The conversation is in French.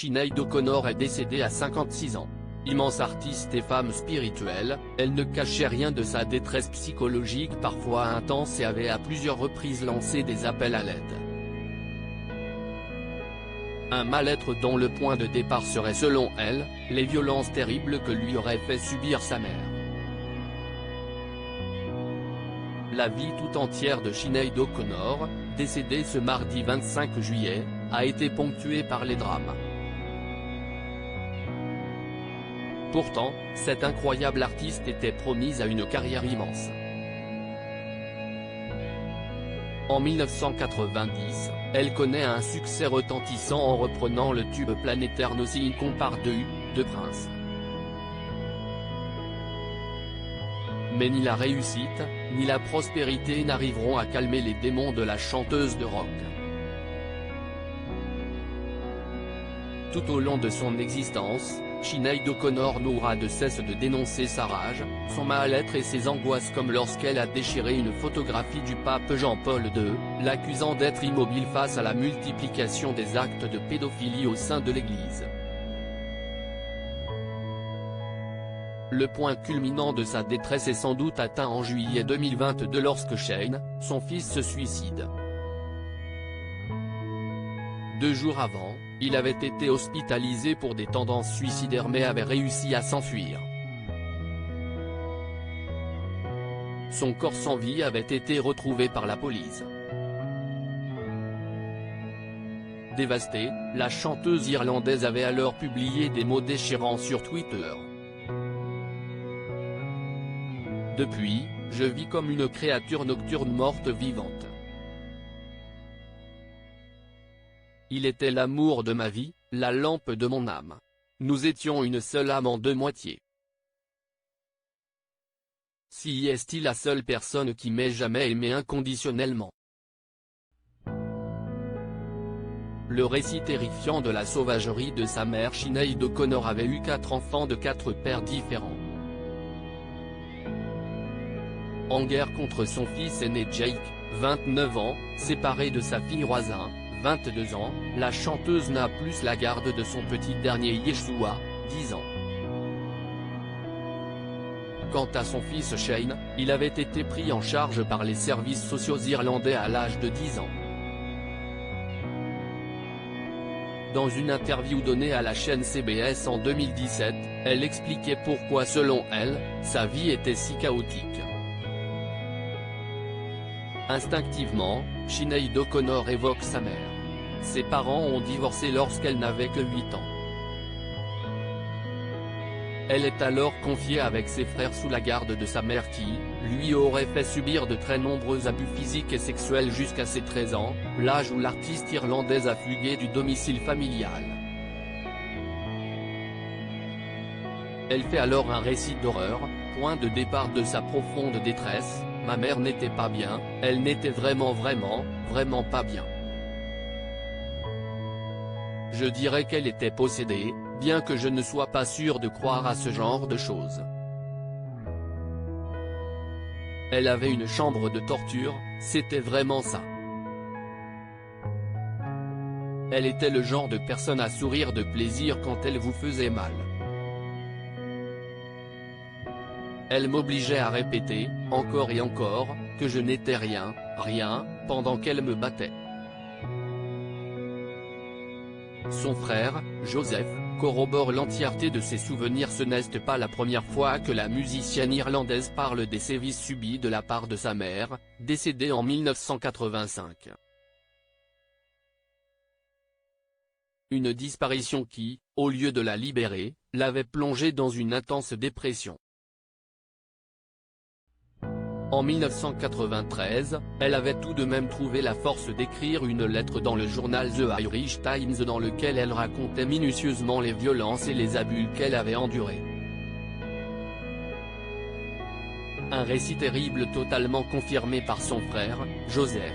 Sinéad O'Connor est décédée à 56 ans. Immense artiste et femme spirituelle, elle ne cachait rien de sa détresse psychologique parfois intense et avait à plusieurs reprises lancé des appels à l'aide. Un mal-être dont le point de départ serait selon elle, les violences terribles que lui aurait fait subir sa mère. La vie tout entière de Sinéad O'Connor, décédée ce mardi 25 juillet, a été ponctuée par les drames. Pourtant, cette incroyable artiste était promise à une carrière immense. En 1990, elle connaît un succès retentissant en reprenant le tube planétaire Nothing Compared de Prince. Mais ni la réussite, ni la prospérité n'arriveront à calmer les démons de la chanteuse de rock. Tout au long de son existence, Sinéad O'Connor n'aura de cesse de dénoncer sa rage, son mal-être et ses angoisses, comme lorsqu'elle a déchiré une photographie du pape Jean-Paul II, l'accusant d'être immobile face à la multiplication des actes de pédophilie au sein de l'Église. Le point culminant de sa détresse est sans doute atteint en juillet 2022 lorsque Shane, son fils, se suicide. 2 jours avant, il avait été hospitalisé pour des tendances suicidaires mais avait réussi à s'enfuir. Son corps sans vie avait été retrouvé par la police. Dévastée, la chanteuse irlandaise avait alors publié des mots déchirants sur Twitter. Depuis, je vis comme une créature nocturne morte vivante. Il était l'amour de ma vie, la lampe de mon âme. Nous étions une seule âme en 2 moitiés. Si est-il la seule personne qui m'ait jamais aimé inconditionnellement. Le récit terrifiant de la sauvagerie de sa mère. Sinéad O'Connor avait eu 4 enfants de 4 pères différents. En guerre contre son fils aîné Jake, 29 ans, séparé de sa fille Roisin, 22 ans, la chanteuse n'a plus la garde de son petit dernier Yeshua, 10 ans. Quant à son fils Shane, il avait été pris en charge par les services sociaux irlandais à l'âge de 10 ans. Dans une interview donnée à la chaîne CBS en 2017, elle expliquait pourquoi selon elle, sa vie était si chaotique. Instinctivement, Sinéad O'Connor évoque sa mère. Ses parents ont divorcé lorsqu'elle n'avait que 8 ans. Elle est alors confiée avec ses frères sous la garde de sa mère qui, lui aurait fait subir de très nombreux abus physiques et sexuels jusqu'à ses 13 ans, l'âge où l'artiste irlandaise a fugué du domicile familial. Elle fait alors un récit d'horreur, point de départ de sa profonde détresse. Ma mère n'était pas bien, elle n'était vraiment pas bien. Je dirais qu'elle était possédée, bien que je ne sois pas sûr de croire à ce genre de choses. Elle avait une chambre de torture, c'était vraiment ça. Elle était le genre de personne à sourire de plaisir quand elle vous faisait mal. Elle m'obligeait à répéter, encore et encore, que je n'étais rien, pendant qu'elle me battait. Son frère, Joseph, corrobore l'entièreté de ses souvenirs. Ce n'est pas la première fois que la musicienne irlandaise parle des sévices subis de la part de sa mère, décédée en 1985. Une disparition qui, au lieu de la libérer, l'avait plongée dans une intense dépression. En 1993, elle avait tout de même trouvé la force d'écrire une lettre dans le journal The Irish Times dans lequel elle racontait minutieusement les violences et les abus qu'elle avait endurés. Un récit terrible totalement confirmé par son frère, Joseph.